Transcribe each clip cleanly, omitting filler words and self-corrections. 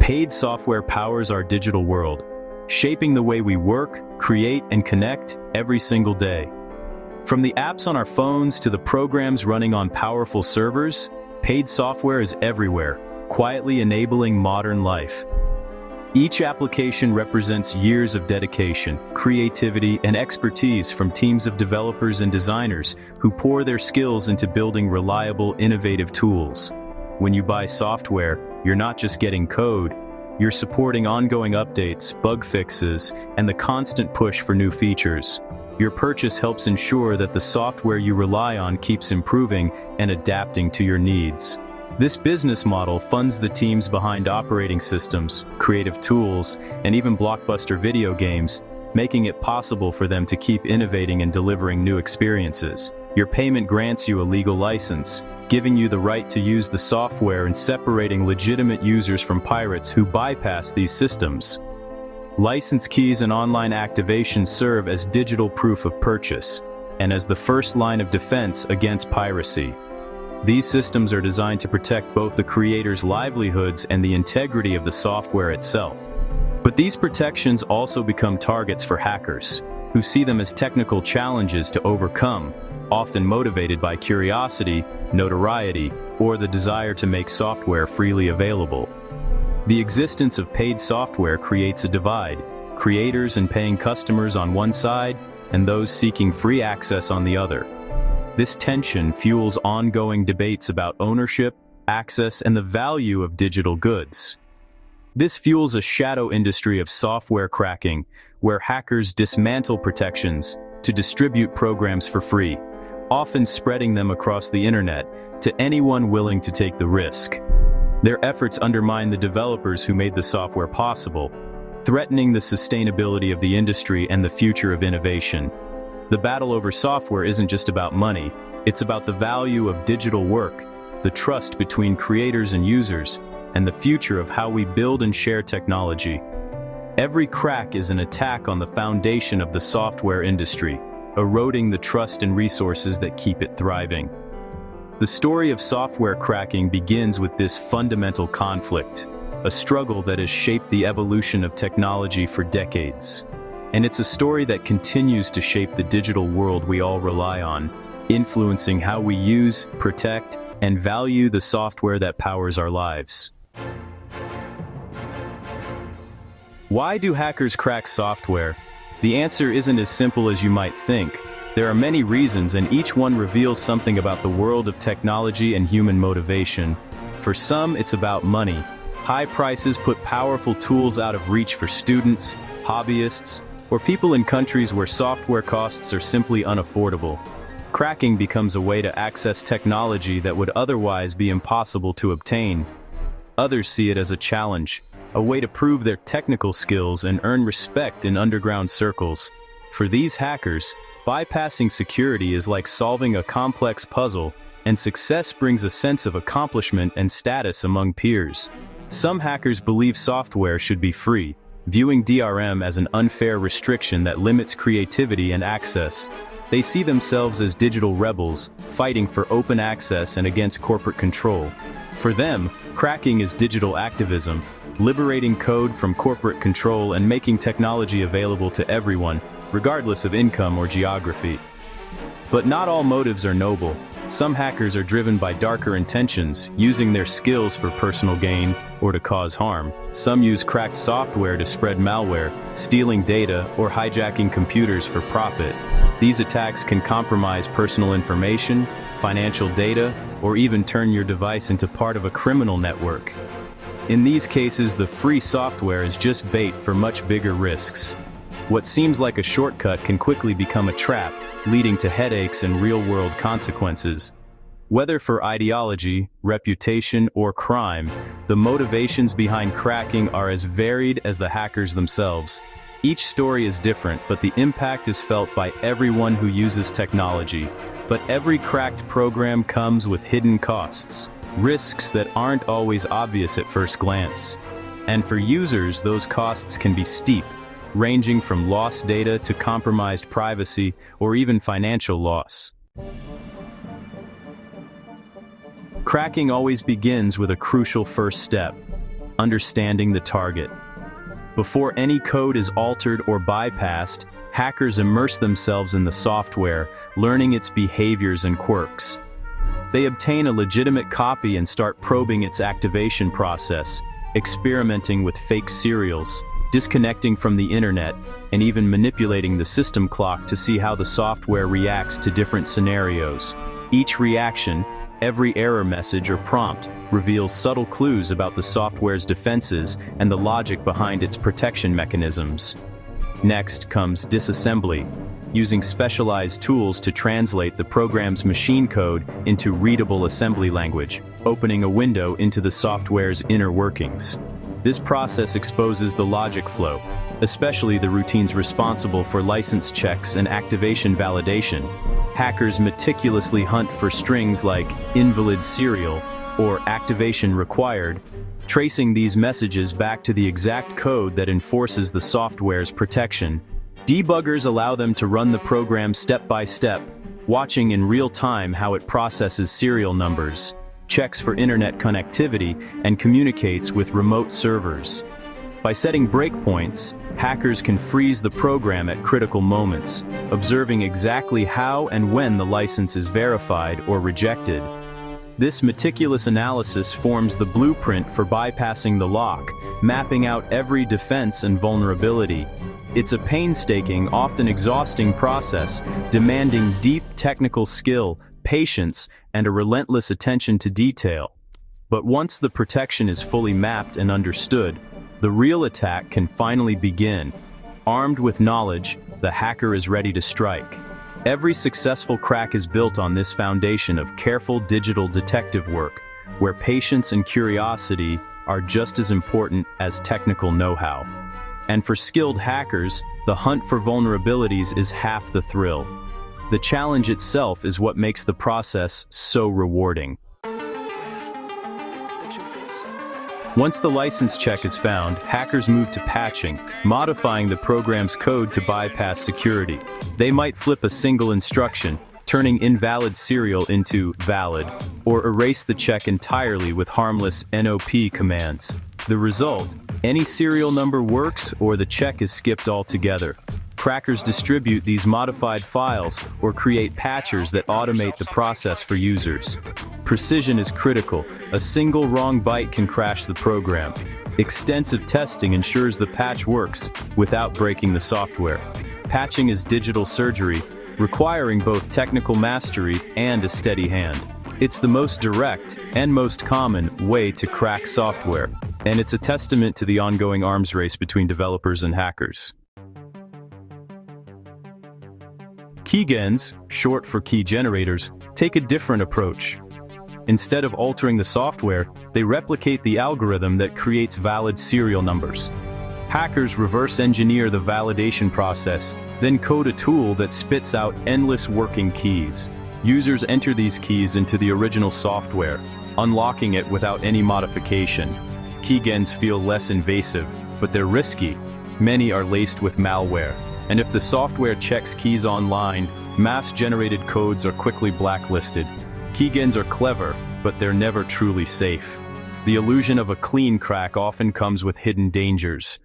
paid software powers our digital world, shaping the way we work, create, and connect every single day. From the apps on our phones to the programs running on powerful servers, paid software is everywhere, quietly enabling modern life. Each application represents years of dedication, creativity, and expertise from teams of developers and designers who pour their skills into building reliable, innovative tools. When you buy software, you're not just getting code, you're supporting ongoing updates, bug fixes, and the constant push for new features. Your purchase helps ensure that the software you rely on keeps improving and adapting to your needs. This business model funds the teams behind operating systems, creative tools, and even blockbuster video games, making it possible for them to keep innovating and delivering new experiences. Your payment grants you a legal license, giving you the right to use the software and separating legitimate users from pirates who bypass these systems. License keys and online activation serve as digital proof of purchase, and as the first line of defense against piracy. These systems are designed to protect both the creators' livelihoods and the integrity of the software itself. But these protections also become targets for hackers, who see them as technical challenges to overcome, often motivated by curiosity, notoriety, or the desire to make software freely available. The existence of paid software creates a divide, creators and paying customers on one side, and those seeking free access on the other. This tension fuels ongoing debates about ownership, access, and the value of digital goods. This fuels a shadow industry of software cracking, where hackers dismantle protections to distribute programs for free, often spreading them across the internet to anyone willing to take the risk. Their efforts undermine the developers who made the software possible, threatening the sustainability of the industry and the future of innovation. The battle over software isn't just about money, it's about the value of digital work, the trust between creators and users, and the future of how we build and share technology. Every crack is an attack on the foundation of the software industry, eroding the trust and resources that keep it thriving. The story of software cracking begins with this fundamental conflict, a struggle that has shaped the evolution of technology for decades. And it's a story that continues to shape the digital world we all rely on, influencing how we use, protect, and value the software that powers our lives. Why do hackers crack software? The answer isn't as simple as you might think. There are many reasons, and each one reveals something about the world of technology and human motivation. For some, it's about money. High prices put powerful tools out of reach for students, hobbyists, or people in countries where software costs are simply unaffordable. Cracking becomes a way to access technology that would otherwise be impossible to obtain. Others see it as a challenge, a way to prove their technical skills and earn respect in underground circles. For these hackers, bypassing security is like solving a complex puzzle, and success brings a sense of accomplishment and status among peers. Some hackers believe software should be free, viewing DRM as an unfair restriction that limits creativity and access. They see themselves as digital rebels, fighting for open access and against corporate control. For them, cracking is digital activism, liberating code from corporate control and making technology available to everyone, regardless of income or geography. But not all motives are noble. Some hackers are driven by darker intentions, using their skills for personal gain or to cause harm. Some use cracked software to spread malware, stealing data, or hijacking computers for profit. These attacks can compromise personal information, financial data, or even turn your device into part of a criminal network. In these cases, the free software is just bait for much bigger risks. What seems like a shortcut can quickly become a trap, leading to headaches and real-world consequences. Whether for ideology, reputation, or crime, the motivations behind cracking are as varied as the hackers themselves. Each story is different, but the impact is felt by everyone who uses technology. But every cracked program comes with hidden costs, risks that aren't always obvious at first glance. And for users, those costs can be steep, ranging from lost data to compromised privacy or even financial loss. Cracking always begins with a crucial first step: understanding the target. Before any code is altered or bypassed, hackers immerse themselves in the software, learning its behaviors and quirks. They obtain a legitimate copy and start probing its activation process, experimenting with fake serials, disconnecting from the internet, and even manipulating the system clock to see how the software reacts to different scenarios. Each reaction, every error message or prompt, reveals subtle clues about the software's defenses and the logic behind its protection mechanisms. Next comes disassembly, using specialized tools to translate the program's machine code into readable assembly language, opening a window into the software's inner workings. This process exposes the logic flow, especially the routines responsible for license checks and activation validation. Hackers meticulously hunt for strings like invalid serial or activation required, tracing these messages back to the exact code that enforces the software's protection. Debuggers allow them to run the program step by step, watching in real time how it processes serial numbers, checks for internet connectivity, and communicates with remote servers. By setting breakpoints, hackers can freeze the program at critical moments, observing exactly how and when the license is verified or rejected. This meticulous analysis forms the blueprint for bypassing the lock, mapping out every defense and vulnerability. It's a painstaking, often exhausting process, demanding deep technical skill, patience, and a relentless attention to detail. But once the protection is fully mapped and understood, the real attack can finally begin. Armed with knowledge, the hacker is ready to strike. Every successful crack is built on this foundation of careful digital detective work, where patience and curiosity are just as important as technical know-how. And for skilled hackers, the hunt for vulnerabilities is half the thrill. The challenge itself is what makes the process so rewarding. Once the license check is found, hackers move to patching, modifying the program's code to bypass security. They might flip a single instruction, turning invalid serial into valid, or erase the check entirely with harmless NOP commands. The result: any serial number works or the check is skipped altogether. Crackers distribute these modified files or create patchers that automate the process for users. Precision is critical. A single wrong byte can crash the program. Extensive testing ensures the patch works without breaking the software. Patching is digital surgery, requiring both technical mastery and a steady hand. It's the most direct and most common way to crack software, and it's a testament to the ongoing arms race between developers and hackers. Keygens, short for key generators, take a different approach. Instead of altering the software, they replicate the algorithm that creates valid serial numbers. Hackers reverse engineer the validation process, then code a tool that spits out endless working keys. Users enter these keys into the original software, unlocking it without any modification. Keygens feel less invasive, but they're risky. Many are laced with malware. And if the software checks keys online, mass-generated codes are quickly blacklisted. Keygens are clever, but they're never truly safe. The illusion of a clean crack often comes with hidden dangers.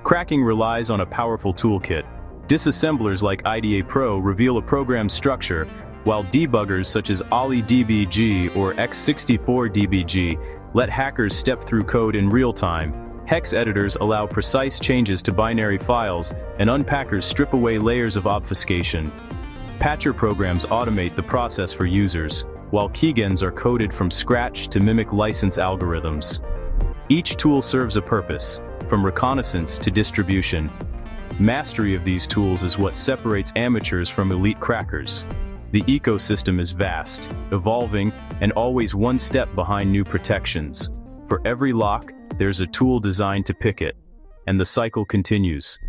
Cracking relies on a powerful toolkit. Disassemblers like IDA Pro reveal a program's structure, while debuggers such as OllyDbg or X64DBG let hackers step through code in real time. Hex editors allow precise changes to binary files, and unpackers strip away layers of obfuscation. Patcher programs automate the process for users, while Keygens are coded from scratch to mimic license algorithms. Each tool serves a purpose, from reconnaissance to distribution. Mastery of these tools is what separates amateurs from elite crackers. The ecosystem is vast, evolving, and always one step behind new protections. For every lock, there's a tool designed to pick it, and the cycle continues.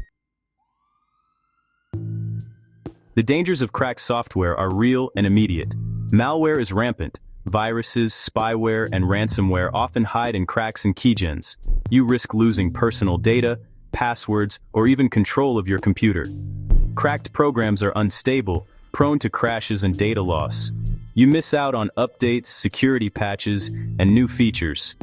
The dangers of cracked software are real and immediate. Malware is rampant. Viruses, spyware, and ransomware often hide in cracks and keygens. You risk losing personal data, passwords, or even control of your computer. Cracked programs are unstable, prone to crashes and data loss. You miss out on updates, security patches, and new features.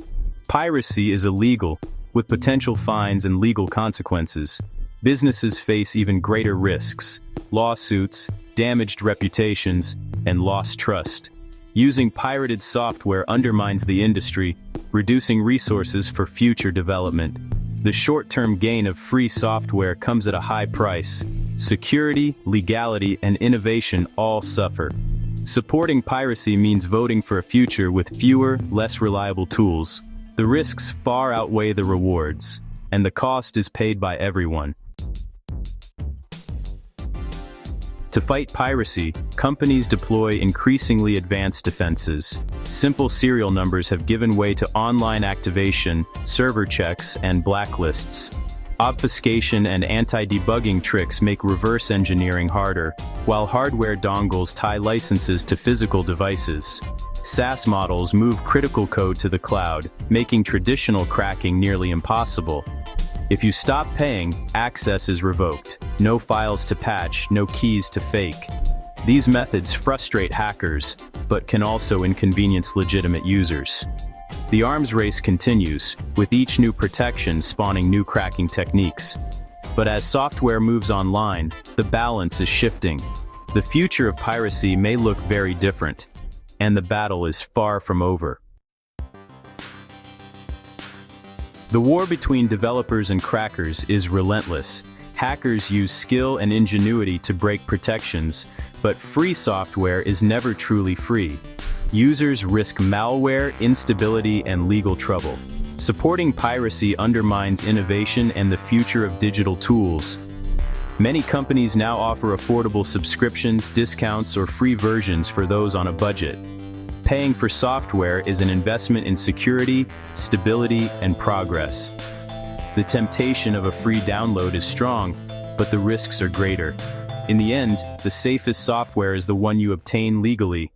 Piracy is illegal, with potential fines and legal consequences. Businesses face even greater risks: lawsuits, damaged reputations, and lost trust. Using pirated software undermines the industry, reducing resources for future development. The short-term gain of free software comes at a high price. Security, legality, and innovation all suffer. Supporting piracy means voting for a future with fewer, less reliable tools. The risks far outweigh the rewards, and the cost is paid by everyone. To fight piracy, companies deploy increasingly advanced defenses. Simple serial numbers have given way to online activation, server checks, and blacklists. Obfuscation and anti-debugging tricks make reverse engineering harder, while hardware dongles tie licenses to physical devices. SaaS models move critical code to the cloud, making traditional cracking nearly impossible. If you stop paying, access is revoked. No files to patch, no keys to fake. These methods frustrate hackers, but can also inconvenience legitimate users. The arms race continues, with each new protection spawning new cracking techniques. But as software moves online, the balance is shifting. The future of piracy may look very different, and the battle is far from over. The war between developers and crackers is relentless. Hackers use skill and ingenuity to break protections, but free software is never truly free. Users risk malware, instability, and legal trouble. Supporting piracy undermines innovation and the future of digital tools. Many companies now offer affordable subscriptions, discounts, or free versions for those on a budget. Paying for software is an investment in security, stability, and progress. The temptation of a free download is strong, but the risks are greater. In the end, the safest software is the one you obtain legally,